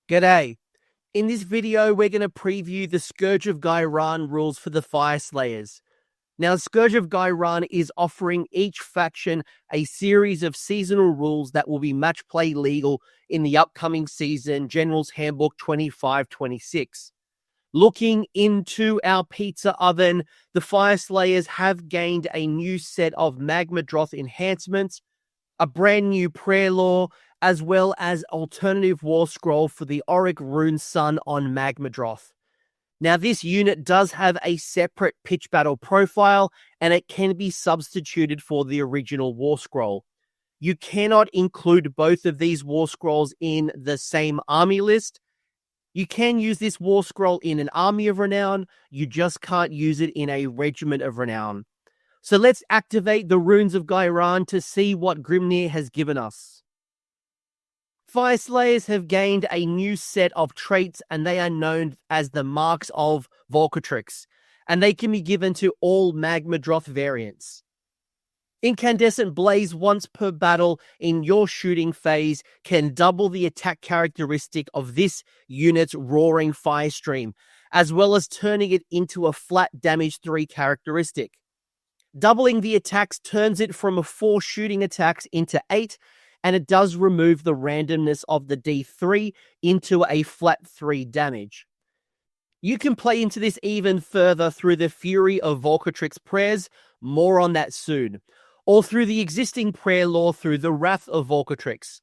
G'day. In this video, we're going to preview the Scourge of Ghyran rules for the Fyreslayers. Now, Scourge of Ghyran is offering each faction a series of seasonal rules that will be match play legal in the upcoming season, General's Handbook 25-26. Looking into our pizza oven, the Fyreslayers have gained a new set of Magmadroth enhancements, a brand new prayer law, as well as alternative Warscroll for the Auric Rune Sun on Magmadroth. Now, this unit does have a separate pitch battle profile, and it can be substituted for the original Warscroll. You cannot include both of these Warscrolls in the same army list. You can use this Warscroll in an Army of Renown, you just can't use it in a Regiment of Renown. So let's activate the Runes of Ghyran to see what Grimnir has given us. Fyreslayers have gained a new set of traits, and they are known as the Marks of Volcatrix, and they can be given to all Magmadroth variants. Incandescent Blaze once per battle in your shooting phase can double the attack characteristic of this unit's Roaring Firestream, as well as turning it into a flat damage 3 characteristic. Doubling the attacks turns it from 4 shooting attacks into 8, and it does remove the randomness of the D3 into a flat 3 damage. You can play into this even further through the Fury of Volcatrix prayers, more on that soon, or through the existing prayer law through the Wrath of Volcatrix.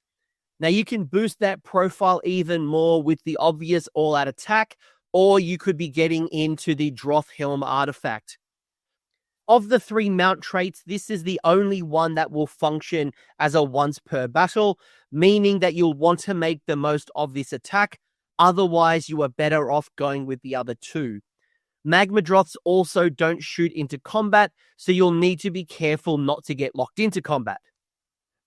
Now you can boost that profile even more with the obvious all-out attack, or you could be getting into the Droth Helm artifact. Of the 3 mount traits, this is the only one that will function as a once per battle, meaning that you'll want to make the most of this attack, otherwise you are better off going with the other 2. Magmadroths also don't shoot into combat, so you'll need to be careful not to get locked into combat.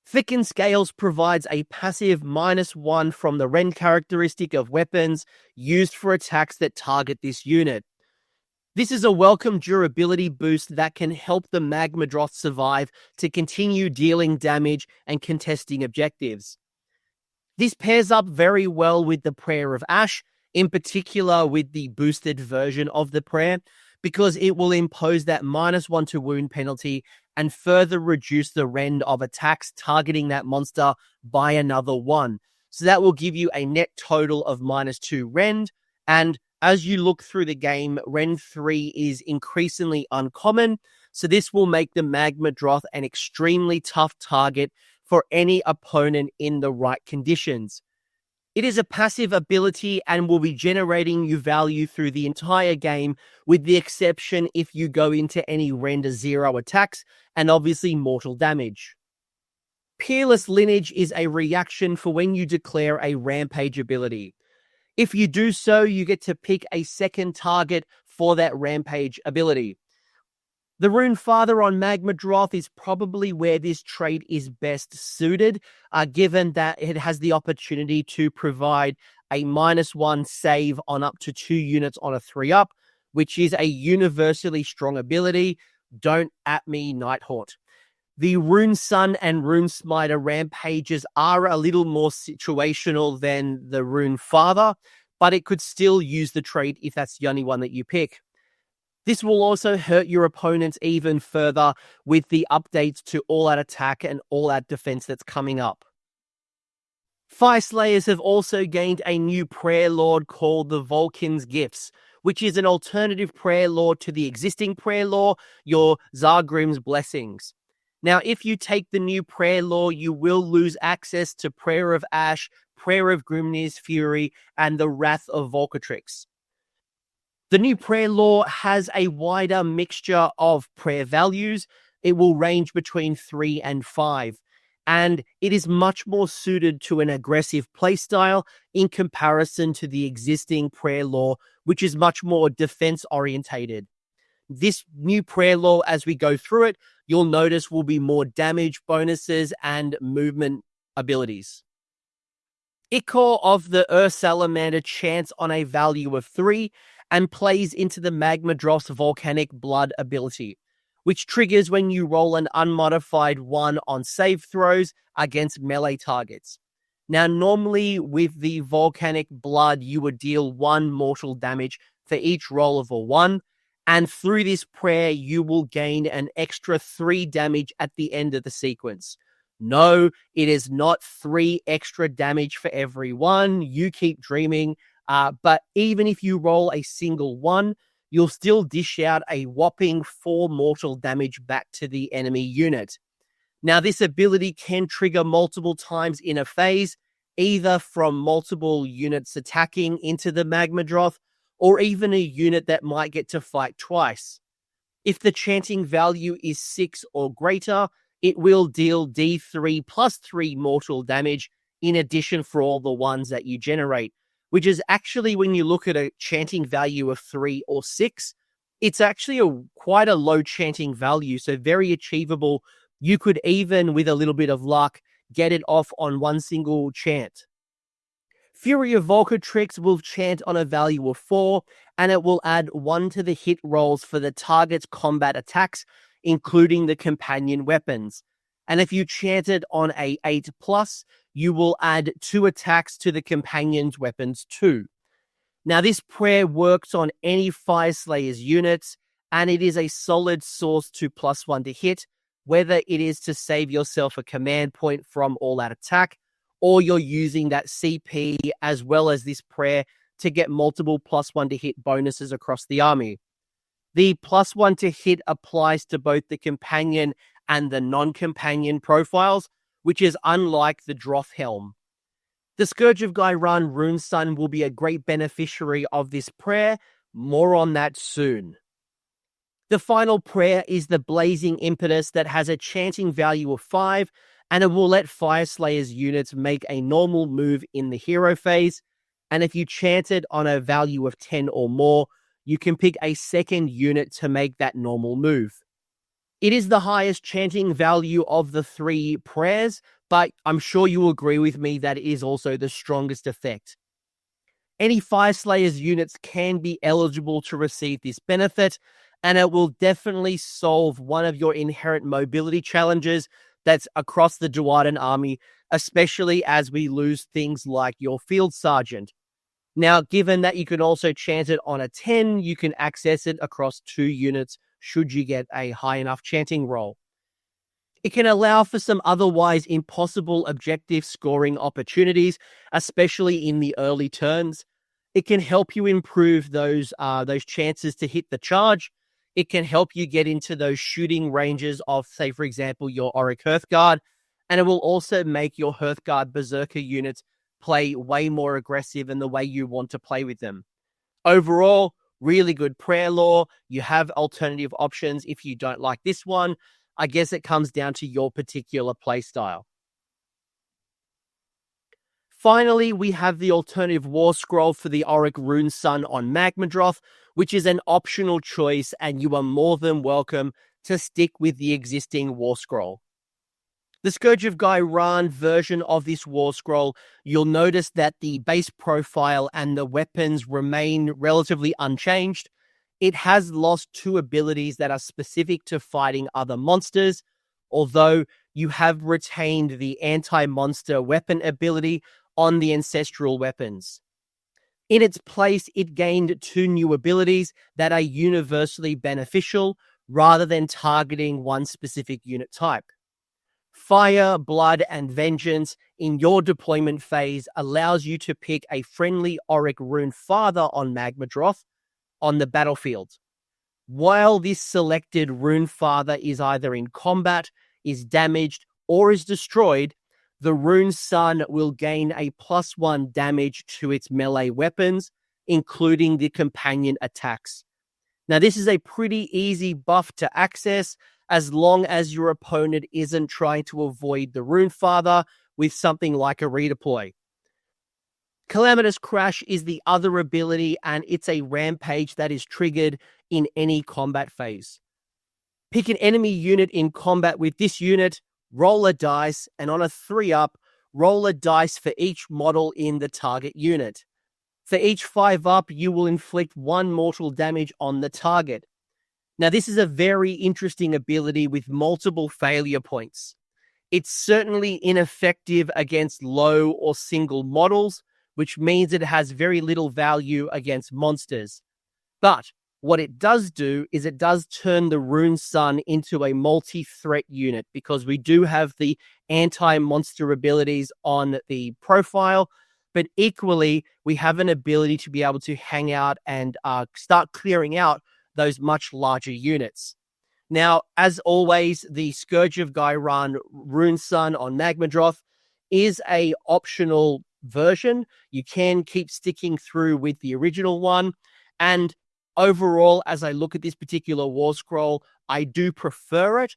Thickened Scales provides a passive -1 from the Rend characteristic of weapons used for attacks that target this unit. This is a welcome durability boost that can help the Magmadroth survive to continue dealing damage and contesting objectives. This pairs up very well with the Prayer of Ash, in particular with the boosted version of the prayer, because it will impose that -1 to wound penalty and further reduce the rend of attacks targeting that monster by another 1. So that will give you a net total of -2 rend, and as you look through the game, Rend 3 is increasingly uncommon, so this will make the Magmadroth an extremely tough target for any opponent in the right conditions. It is a passive ability and will be generating you value through the entire game, with the exception if you go into any Rend 0 attacks and obviously mortal damage. Peerless Lineage is a reaction for when you declare a Rampage ability. If you do so, you get to pick a second target for that Rampage ability. The Rune Father on Magmadroth is probably where this trait is best suited, given that it has the opportunity to provide a -1 save on up to 2 units on a 3-up, which is a universally strong ability. Don't at me, Nighthaunt. The Rune Sun and Rune Smiter Rampages are a little more situational than the Rune Father, but it could still use the trait if that's the only one that you pick. This will also hurt your opponents even further with the updates to all-out attack and all-out defense that's coming up. Fyreslayers have also gained a new prayer lord called the Vulcan's Gifts, which is an alternative prayer lord to the existing prayer law, your Zargrim's Blessings. Now, if you take the new prayer law, you will lose access to Prayer of Ash, Prayer of Grimnir's Fury, and the Wrath of Volcatrix. The new prayer law has a wider mixture of prayer values. It will range between 3 and 5, and it is much more suited to an aggressive playstyle in comparison to the existing prayer law, which is much more defense-orientated. This new prayer law, as we go through it, you'll notice will be more damage bonuses and movement abilities. Ichor of the Salamander chants on a value of 3 and plays into the Magmadroth's Volcanic Blood ability, which triggers when you roll an unmodified 1 on save throws against melee targets. Now, normally with the volcanic blood, you would deal 1 mortal damage for each roll of a 1. And through this prayer, you will gain an extra 3 damage at the end of the sequence. No, it is not 3 extra damage for every 1. You keep dreaming. But even if you roll a single 1, you'll still dish out a whopping 4 mortal damage back to the enemy unit. Now, this ability can trigger multiple times in a phase, either from multiple units attacking into the Magmadroth, or even a unit that might get to fight twice. If the chanting value is 6 or greater, it will deal D3 plus 3 mortal damage in addition for all the ones that you generate, which is actually, when you look at a chanting value of 3 or 6, it's actually quite a low chanting value, so very achievable. You could even, with a little bit of luck, get it off on 1 single chant. Fury of Volcatrix will chant on a value of 4, and it will add 1 to the hit rolls for the target's combat attacks, including the companion weapons. And if you chant it on a 8+, you will add 2 attacks to the companion's weapons too. Now, this prayer works on any Fyreslayers units, and it is a solid source to +1 to hit, whether it is to save yourself a command point from all-out attack, or you're using that CP as well as this prayer to get multiple +1 to hit bonuses across the army. The +1 to hit applies to both the companion and the non-companion profiles, which is unlike the Droth Helm. The Scourge of Ghyran Rune Sun will be a great beneficiary of this prayer. More on that soon. The final prayer is the Blazing Impetus that has a chanting value of 5, and it will let Fyreslayers units make a normal move in the hero phase. And if you chant it on a value of 10 or more, you can pick a second unit to make that normal move. It is the highest chanting value of the 3 prayers, but I'm sure you will agree with me that it is also the strongest effect. Any Fyreslayers units can be eligible to receive this benefit, and it will definitely solve one of your inherent mobility challenges that's across the Duardan army, especially as we lose things like your Field Sergeant. Now, given that you can also chant it on a 10, you can access it across 2 units should you get a high enough chanting roll. It can allow for some otherwise impossible objective scoring opportunities, especially in the early turns. It can help you improve those chances to hit the charge. It can help you get into those shooting ranges of, say, for example, your Auric Hearthguard, and it will also make your Hearthguard Berserker units play way more aggressive in the way you want to play with them. Overall, really good prayer lore. You have alternative options if you don't like this one. I guess it comes down to your particular playstyle. Finally, we have the alternative Warscroll for the Auric Rune Sun on Magmadroth, which is an optional choice, and you are more than welcome to stick with the existing Warscroll. The Scourge of Ghyran version of this Warscroll, you'll notice that the base profile and the weapons remain relatively unchanged. It has lost 2 abilities that are specific to fighting other monsters, although you have retained the anti-monster weapon ability on the ancestral weapons. In its place, it gained 2 new abilities that are universally beneficial rather than targeting one specific unit type. Fire, Blood, and Vengeance in your deployment phase allows you to pick a friendly Auric Rune Father on Magmadroth on the battlefield. While this selected Rune Father is either in combat, is damaged, or is destroyed, the Rune Sun will gain a +1 damage to its melee weapons, including the companion attacks. Now, this is a pretty easy buff to access as long as your opponent isn't trying to avoid the Rune Father with something like a redeploy. Calamitous Crash is the other ability, and it's a rampage that is triggered in any combat phase. Pick an enemy unit in combat with this unit, roll a dice, and on a 3-up, roll a dice for each model in the target unit. For each 5-up, you will inflict 1 mortal damage on the target. Now, this is a very interesting ability with multiple failure points. It's certainly ineffective against low or single models, which means it has very little value against monsters. But what it does do is it does turn the Rune Sun into a multi-threat unit, because we do have the anti-monster abilities on the profile, but equally we have an ability to be able to hang out and start clearing out those much larger units. Now, as always, the Scourge of Ghyran Rune Sun on Magmadroth is a optional version. You can keep sticking through with the original one, and overall, as I look at this particular Warscroll, I do prefer it.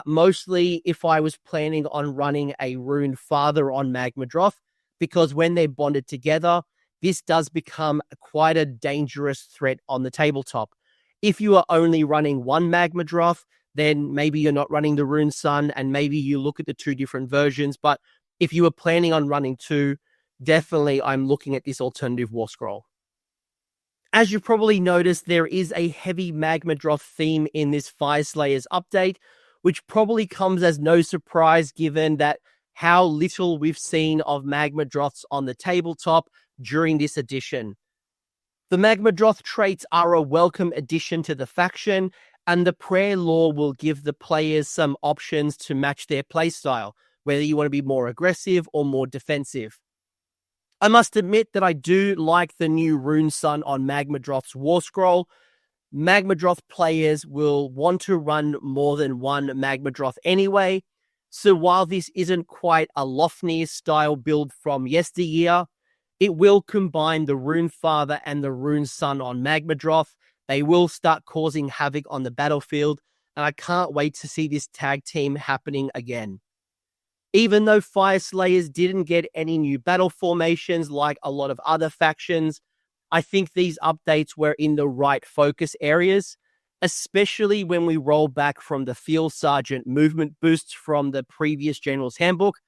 Mostly if I was planning on running a Rune Father on Magmadroth, because when they're bonded together, this does become quite a dangerous threat on the tabletop. If you are only running one Magmadroth, then maybe you're not running the Rune Sun, and maybe you look at the two different versions. But if you were planning on running two, definitely I'm looking at this alternative Warscroll. As you probably noticed, there is a heavy Magmadroth theme in this Fyreslayers update, which probably comes as no surprise given that how little we've seen of Magmadroths on the tabletop during this edition. The Magmadroth traits are a welcome addition to the faction, and the prayer lore will give the players some options to match their playstyle, whether you want to be more aggressive or more defensive. I must admit that I do like the new Rune Sun on Magmadroth's Warscroll. Magmadroth players will want to run more than one Magmadroth anyway, so while this isn't quite a Lofnir style build from yesteryear, it will combine the Rune Father and the Rune Sun on Magmadroth. They will start causing havoc on the battlefield, and I can't wait to see this tag team happening again. Even though Fyreslayers didn't get any new battle formations like a lot of other factions, I think these updates were in the right focus areas, especially when we roll back from the Field Sergeant movement boosts from the previous General's Handbook,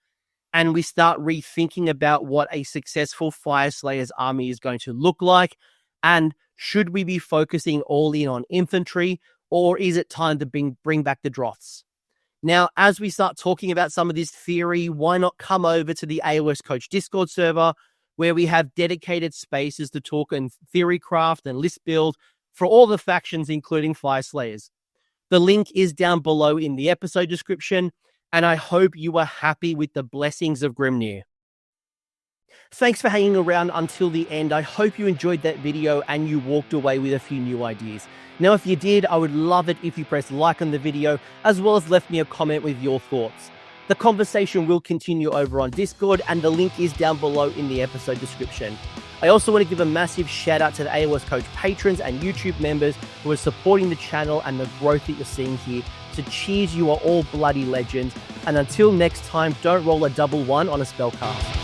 and we start rethinking about what a successful Fyreslayers army is going to look like, and should we be focusing all in on infantry, or is it time to bring back the Droths? Now, as we start talking about some of this theory, why not come over to the AOS Coach Discord server, where we have dedicated spaces to talk and theory craft and list build for all the factions, including Fyreslayers. The link is down below in the episode description, and I hope you are happy with the blessings of Grimnir. Thanks for hanging around until the end. I hope you enjoyed that video and you walked away with a few new ideas. Now, if you did, I would love it if you pressed like on the video, as well as left me a comment with your thoughts. The conversation will continue over on Discord, and the link is down below in the episode description. I also want to give a massive shout out to the AOS Coach patrons and YouTube members who are supporting the channel and the growth that you're seeing here. So cheers, you are all bloody legends. And until next time, don't roll a double one on a spellcast.